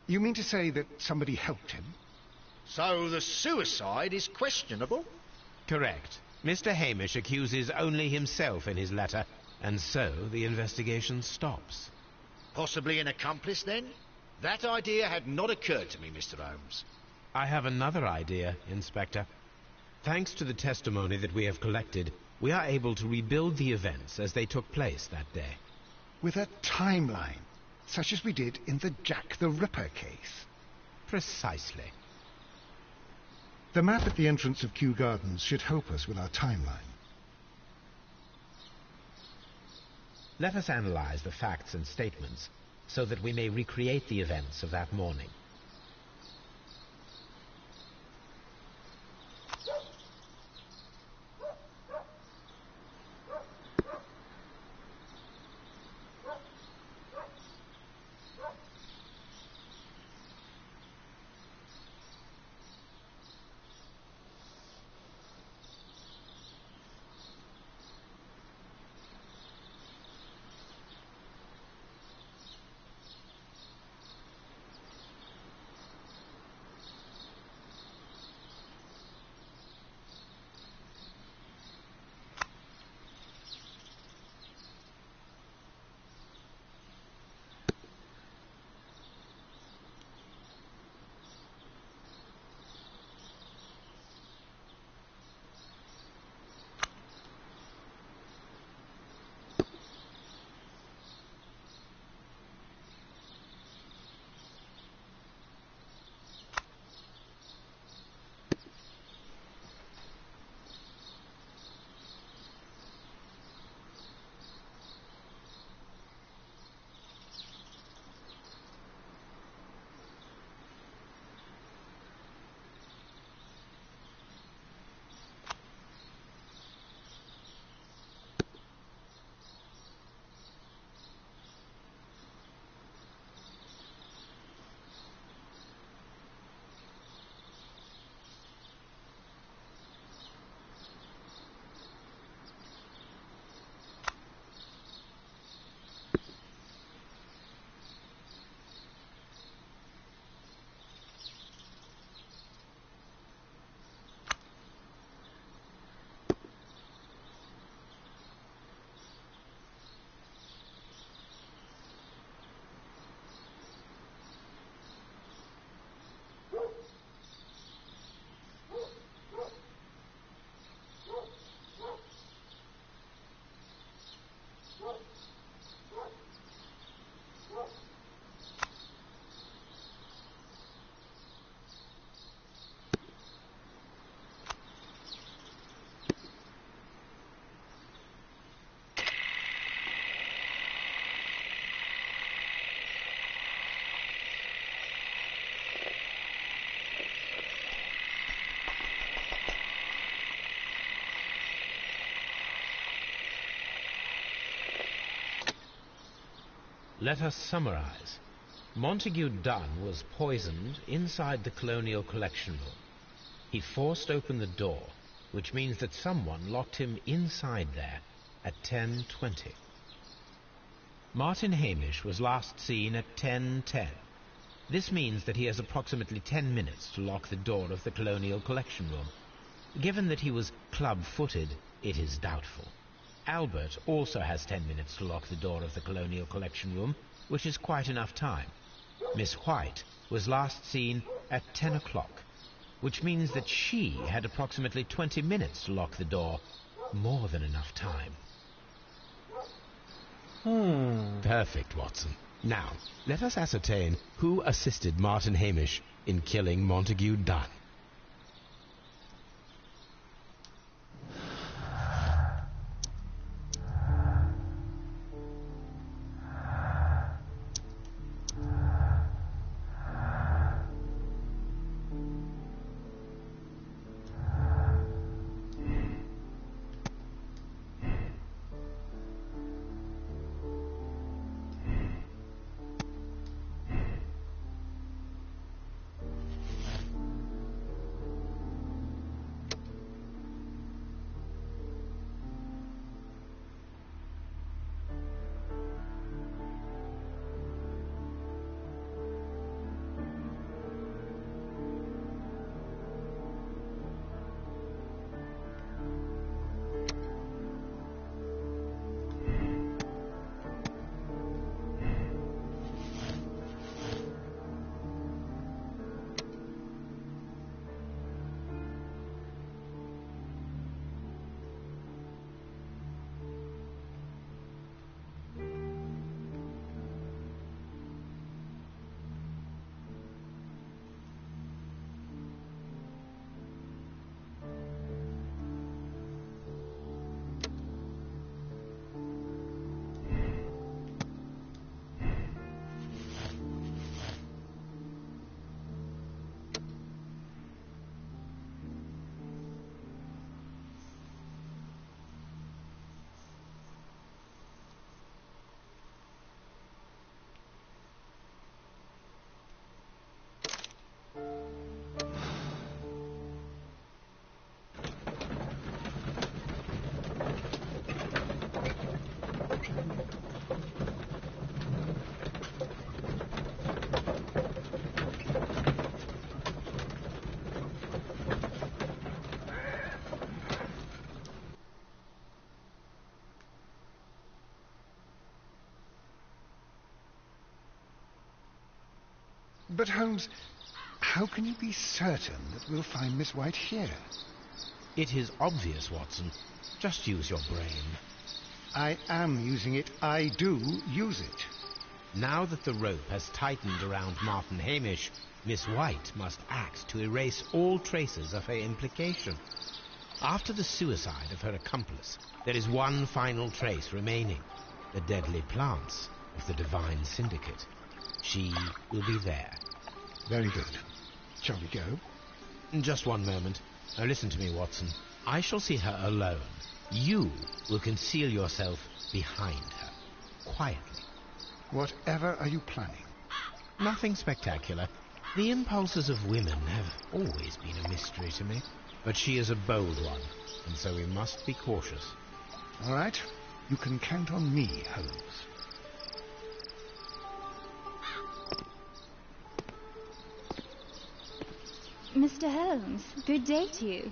S4: You mean to say that somebody helped him?
S9: So the suicide is questionable?
S8: Correct. Mr. Hamish accuses only himself in his letter, and so the investigation stops.
S9: Possibly an accomplice, then? That idea had not occurred to me, Mr. Holmes.
S8: I have another idea, Inspector. Thanks to the testimony that we have collected, we are able to rebuild the events as they took place that day.
S4: With a timeline, such as we did in the Jack the Ripper case.
S8: Precisely.
S4: The map at the entrance of Kew Gardens should help us with our timeline.
S3: Let us analyze the facts and statements so that we may recreate the events of that morning. Let us summarize. Montague Dunn was poisoned inside the Colonial Collection Room. He forced open the door, which means that someone locked him inside there at 10:20. Martin Hamish was last seen at 10:10. This means that he has approximately 10 minutes to lock the door of the Colonial Collection Room. Given that he was club-footed, it is doubtful. Albert also has 10 minutes to lock the door of the Colonial Collection Room, which is quite enough time. Miss White was last seen at 10 o'clock, which means that she had approximately 20 minutes to lock the door. More than enough time. Perfect, Watson. Now, let us ascertain who assisted Martin Hamish in killing Montague Dunn.
S4: But, Holmes, how can you be certain that we'll find Miss White here?
S3: It is obvious, Watson. Just use your brain.
S4: I am using it. I do use it.
S3: Now that the rope has tightened around Martin Hamish, Miss White must act to erase all traces of her implication. After the suicide of her accomplice, there is one final trace remaining: the deadly plants of the Divine Syndicate. She will be there.
S4: Very good. Shall we go?
S3: Just one moment. Now listen to me, Watson. I shall see her alone. You will conceal yourself behind her, quietly.
S4: Whatever are you planning?
S3: Nothing spectacular. The impulses of women have always been a mystery to me. But she is a bold one, and so we must be cautious.
S4: All right. You can count on me, Holmes.
S6: Mr. Holmes, good day to you.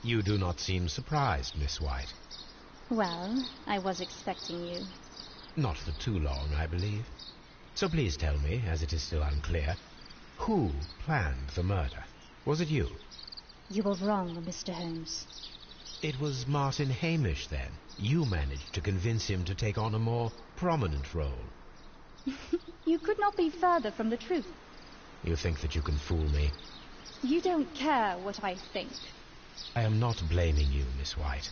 S3: You do not seem surprised, Miss White.
S6: Well, I was expecting you.
S3: Not for too long, I believe. So please tell me, as it is still unclear, who planned the murder? Was it you?
S6: You were wrong, Mr. Holmes.
S3: It was Martin Hamish, then. You managed to convince him to take on a more prominent role.
S6: You could not be further from the truth.
S3: You think that you can fool me?
S6: You don't care what I think.
S3: I am not blaming you, Miss White.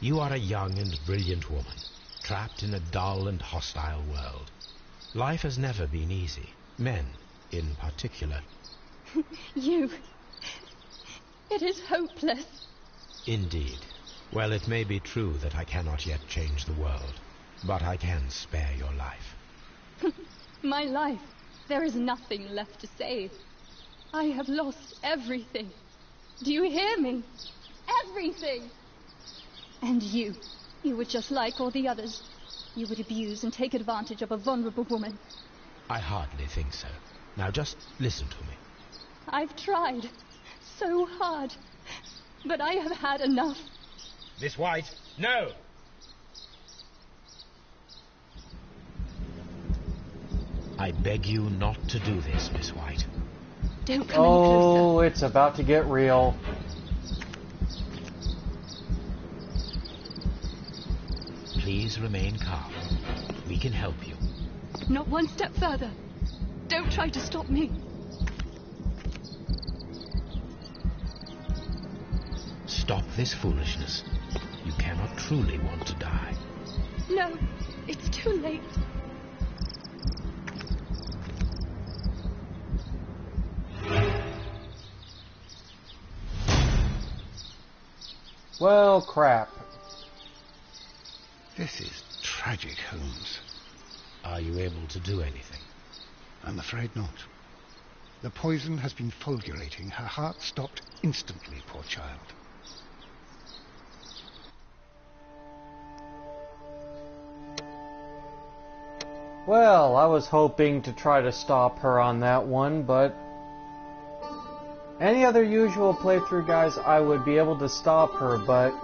S3: You are a young and brilliant woman, trapped in a dull and hostile world. Life has never been easy. Men, in particular.
S6: You... It is hopeless.
S3: Indeed. Well, it may be true that I cannot yet change the world, but I can spare your life.
S6: My life? There is nothing left to save. I have lost everything. Do you hear me? Everything! And you were just like all the others. You would abuse and take advantage of a vulnerable woman.
S3: I hardly think so.
S8: Now just listen to me.
S6: I've tried so hard, but I have had enough.
S3: Miss White, no!
S8: I beg you not to do this, Miss White.
S6: Don't come any closer.
S1: Oh, it's about to get real.
S8: Please remain calm. We can help you.
S6: Not one step further. Don't try to stop me.
S8: Stop this foolishness. You cannot truly want to die.
S6: No, it's too late.
S1: Well, crap.
S4: This is tragic, Holmes.
S8: Are you able to do anything?
S4: I'm afraid not. The poison has been fulgurating. Her heart stopped instantly, poor child.
S1: Well, I was hoping to try to stop her on that one, but any other usual playthrough, guys, I would be able to stop her, but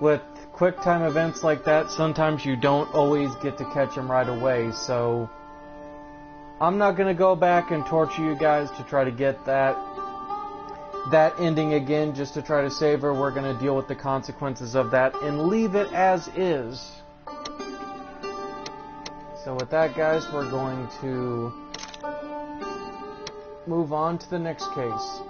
S1: with quick time events like that, sometimes you don't always get to catch them right away, so I'm not going to go back and torture you guys to try to get that ending again just to try to save her. We're going to deal with the consequences of that and leave it as is. So with that, guys, we're going to move on to the next case.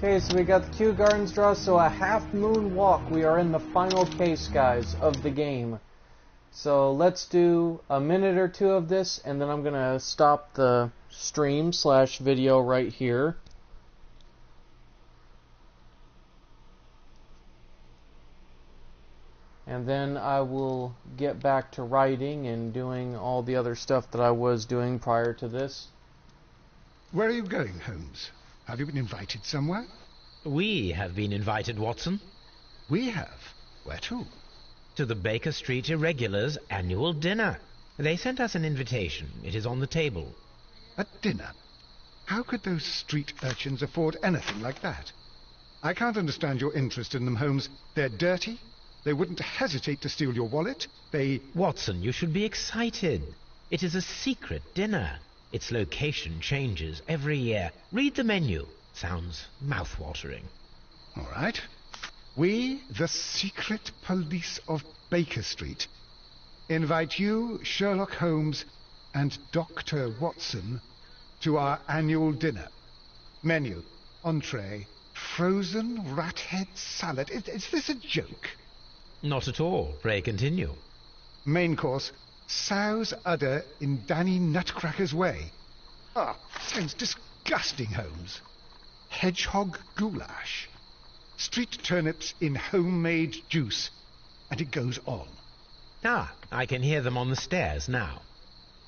S1: Okay, so we got the Kew Gardens draw, so a half moon walk. We are in the final case, guys, of the game. So let's do a minute or two of this, and then I'm going to stop the stream/video right here. And then I will get back to writing and doing all the other stuff that I was doing prior to this.
S4: Where are you going, Holmes? Have you been invited somewhere?
S3: We have been invited, Watson.
S4: We have. Where to?
S3: To the Baker Street Irregulars' annual dinner. They sent us an invitation. It is on the table.
S4: A dinner? How could those street urchins afford anything like that? I can't understand your interest in them, Holmes. They're dirty. They wouldn't hesitate to steal your wallet.
S3: Watson, you should be excited. It is a secret dinner. Its location changes every year. Read the menu. Sounds mouth-watering.
S4: All right. We, the secret police of Baker Street, invite you, Sherlock Holmes, and Dr. Watson to our annual dinner. Menu, entree, frozen rat-head salad. Is this a joke?
S3: Not at all. Pray continue.
S4: Main course, sow's udder in Danny Nutcracker's way. Ah, sounds disgusting, Holmes. Hedgehog goulash. Street turnips in homemade juice. And it goes on.
S3: Ah, I can hear them on the stairs now.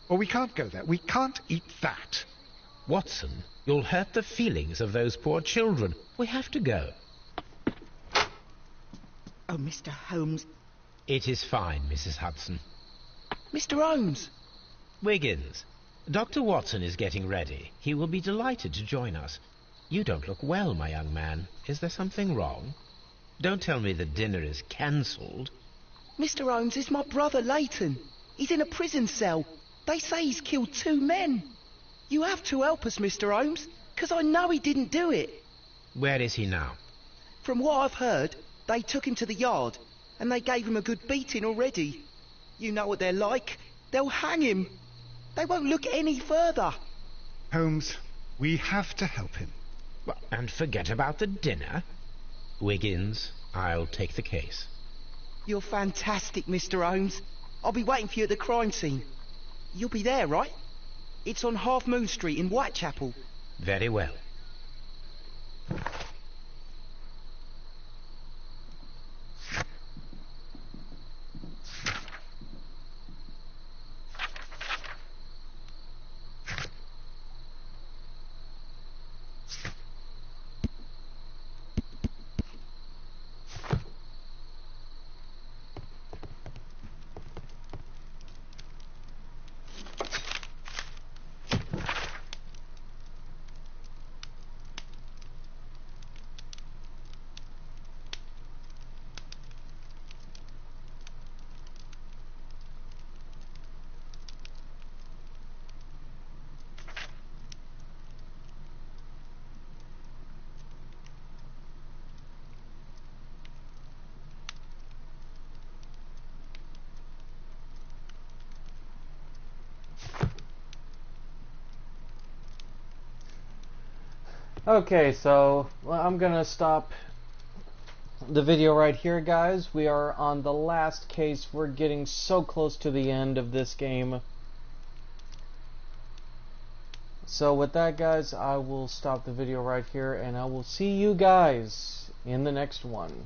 S4: Oh, we can't go there. We can't eat that.
S3: Watson, you'll hurt the feelings of those poor children. We have to go.
S10: Oh, Mr. Holmes.
S3: It is fine, Mrs. Hudson.
S10: Mr. Holmes!
S3: Wiggins, Dr. Watson is getting ready. He will be delighted to join us. You don't look well, my young man. Is there something wrong? Don't tell me the dinner is cancelled.
S10: Mr. Holmes is my brother Leighton. He's in a prison cell. They say he's killed 2 men. You have to help us, Mr. Holmes, because I know he didn't do it.
S3: Where is he now?
S10: From what I've heard, they took him to the yard, and they gave him a good beating already. You know what they're like. They'll hang him. They won't look any further.
S4: Holmes, we have to help him.
S3: Well, and forget about the dinner. Wiggins, I'll take the case.
S10: You're fantastic, Mr. Holmes. I'll be waiting for you at the crime scene. You'll be there, right? It's on Half Moon Street in Whitechapel.
S3: Very well.
S1: Okay, so I'm gonna stop the video right here, guys. We are on the last case. We're getting so close to the end of this game. So with that, guys, I will stop the video right here, and I will see you guys in the next one.